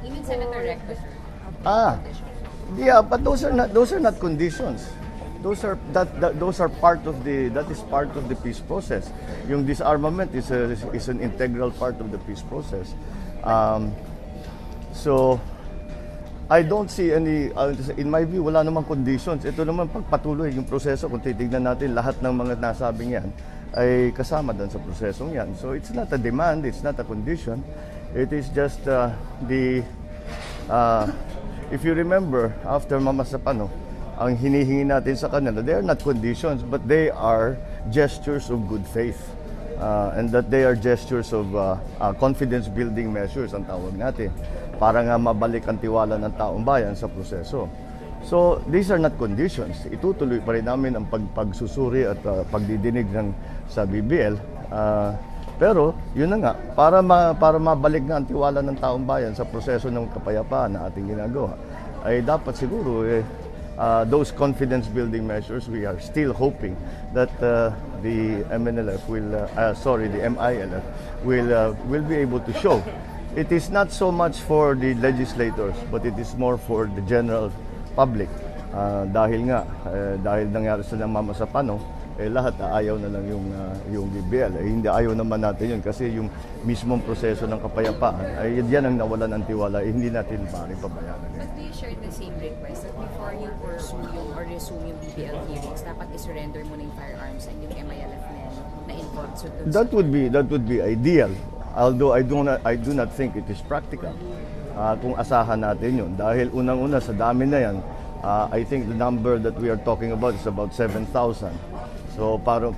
Even Senator Recto, sir. Yeah, but those are not conditions. Those are part of the peace process. Yung disarmament is an integral part of the peace process. So I don't see any, in my view, wala namang conditions. Ito naman pagpatuloy yung proseso, kung titignan natin lahat ng mga nasabing yan, ay kasama doon sa prosesong yan. So it's not a demand, it's not a condition. It is just if you remember, after Mama Sapano, ang hinihingi natin sa kanila, they are not conditions, but they are gestures of good faith. And that they are gestures of confidence-building measures, ang tawag natin, para nga mabalik ang tiwala ng taong bayan sa proseso. So, these are not conditions. Itutuloy pa rin namin ang pagsusuri at pagdidinig sa BBL. Pero, yun na nga, para mabalik nga ang tiwala ng taong bayan sa proseso ng kapayapaan na ating ginagawa, ay dapat siguro those confidence-building measures, we are still hoping that the MNLF the MILF will be able to show. It is not so much for the legislators, but it is more for the general public. Dahil nangyari sa Mama Sapano, lahat ayaw na lang yung BBL. Hindi ayaw naman natin yun kasi yung mismong proseso ng kapayapaan ay yan ang nawalan ng tiwala, hindi natin maaaring pabayaan. But do you share the same request that before you pursue or resume yung BBL hearings, dapat i-surrender mo na yung firearms and yung MILF na involved? So that would be ideal. Although I do not think it is practical. Kung asahan natin yun. Dahil unang-una sa dami na yan, I think the number that we are talking about is about 7,000. So paano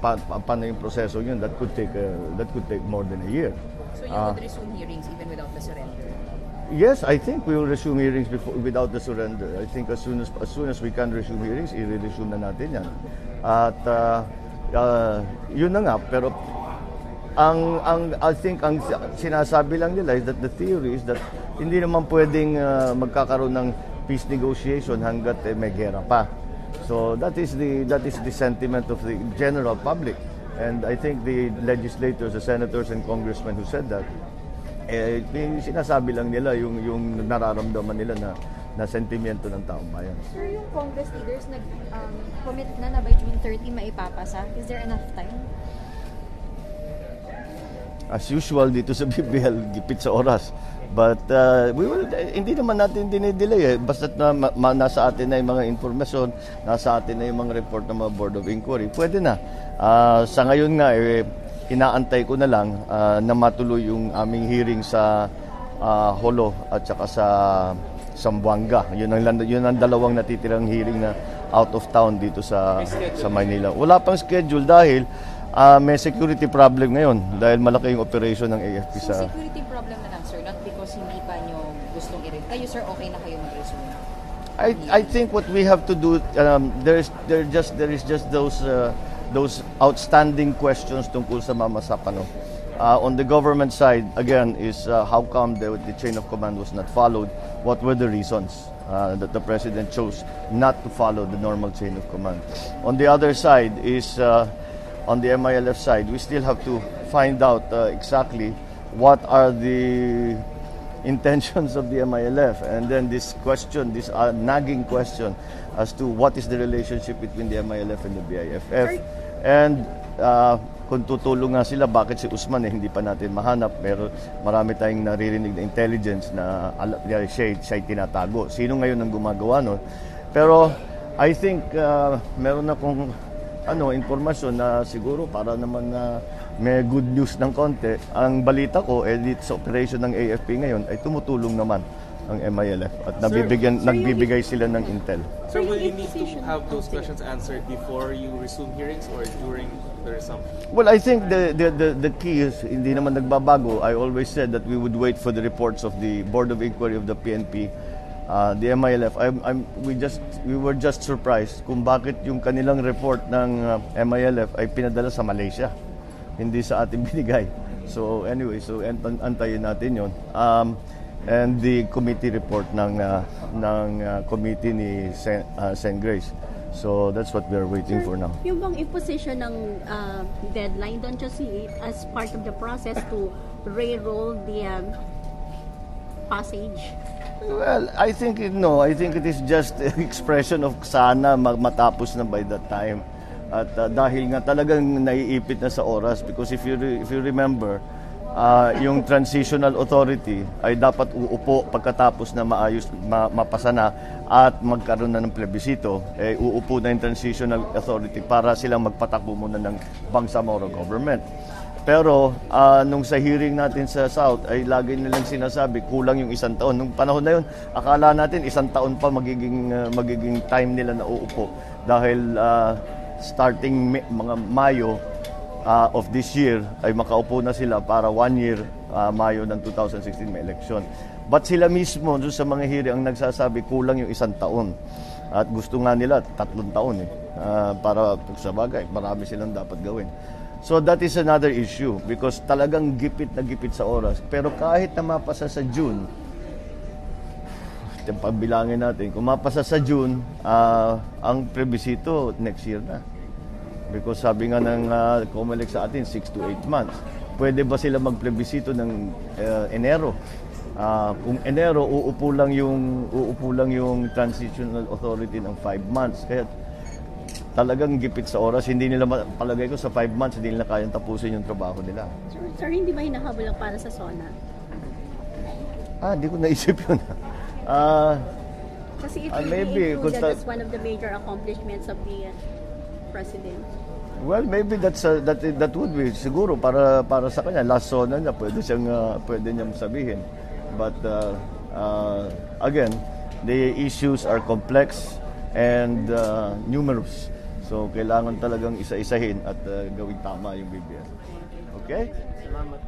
yung proseso yun? That could take more than a year. So you would resume hearings even without the surrender? Yes, I think we will resume hearings without the surrender. I think as soon as we can resume hearings, i-resume na natin yan. At yun na nga, pero I think ang sinasabi lang nila is that the theory is that hindi naman pwedeng magkakaroon ng peace negotiation hangga't may gera pa. So that is the sentiment of the general public, and I think the legislators, the senators and congressmen who said that, sinasabi lang nila yung nararamdaman nila na sentimiento ng taong bayan. Sir, yung Congress leaders commit na by June 30 maipapasa. Is there enough time? As usual dito sa BBL, gipit sa oras. But hindi naman natin dinidelay Basta't nasa atin na yung mga informasyon, nasa atin na yung mga report ng mga Board of Inquiry, pwede na. Sa ngayon nga, inaantay ko na lang na matuloy yung aming hearing sa Holo at saka sa Zamboanga. Yun ang dalawang natitirang hearing na out of town dito sa Maynila. Wala pang schedule dahil may security problem ngayon dahil malaki yung operation ng AFP sa... So security problem na lang, sir, not because hindi pa nyo gustong i-resume. Kayo, sir, okay na kayo mag-resume? I think what we have to do, there is just those outstanding questions tungkol sa Mama Sapano. On the government side, again, is how come the chain of command was not followed? What were the reasons that the President chose not to follow the normal chain of command? On the other side is... on the MILF side, we still have to find out exactly what are the intentions of the MILF, and then this nagging question as to what is the relationship between the MILF and the BIFF. And kung tutulong nga sila, bakit si Usman hindi pa natin mahanap, pero marami tayong naririnig na intelligence na siya'y tinatago. Sino ngayon ang gumagawa nun? Pero I think meron akong informasyon na siguro para naman na may good news ng konti. Ang balita ko, dito sa operation ng AFP ngayon ay tumutulong naman ang MILF at nagbibigay sila ng intel. Sir, will you need to have those questions answered before you resume hearings or during the resumption? Well, I think the key is hindi naman nagbabago. I always said that we would wait for the reports of the Board of Inquiry of the PNP. The MILF, we were just surprised kung bakit yung kanilang report ng MILF ay pinadala sa Malaysia, hindi sa atin binigay. So anyway, antayin natin yon. And the committee report ng committee ni Sen Grace. So that's what we are waiting for now. Yung bang imposition ng deadline, don't you see it as part of the process to re-roll the passage? Well, I think it is just an expression of sana matapos na by that time. At dahil nga talagang naiipit na sa oras, because if you remember, yung transitional authority ay dapat uupo pagkatapos na mapasa na at magkaroon na ng plebisito, uupo na yung transitional authority para silang magpatakbo muna ng Bangsamoro government. Pero nung sa hearing natin sa South ay lagi nilang sinasabi kulang yung 1 taon. Nung panahon na yun, akala natin 1 taon pa magiging time nila na uupo dahil starting mga Mayo of this year ay makaupo na sila para 1 year, Mayo ng 2016 may election. But sila mismo doon sa mga hearing ang nagsasabi kulang yung 1 taon. At gusto nga nila 3 taon para sa bagay, marami silang dapat gawin. So that is another issue because talagang gipit na gipit sa oras. Pero kahit na mapasa sa June, pagbilangin natin, kung mapasa sa June, ang plebisito next year na. Because sabi nga ng COMELEC sa atin, 6 to 8 months. Pwede ba sila magplebisito ng Enero? Kung Enero, uupo lang yung transitional authority ng 5 months. Kaya talagang gipit sa oras. Hindi nila, palagay ko sa 5 months, hindi nila kayang tapusin yung trabaho nila. Sir, hindi ba hinahabol lang para sa SONA? Hindi ko naisip yun. Kasi it maybe, included as one of the major accomplishments of the President. Well, maybe that would be siguro para sa kanya last SONA niya pwede niyang sabihin. But again, the issues are complex and numerous. So, kailangan talagang isa-isahin at gawing tama yung BBM. Okay? Salamat.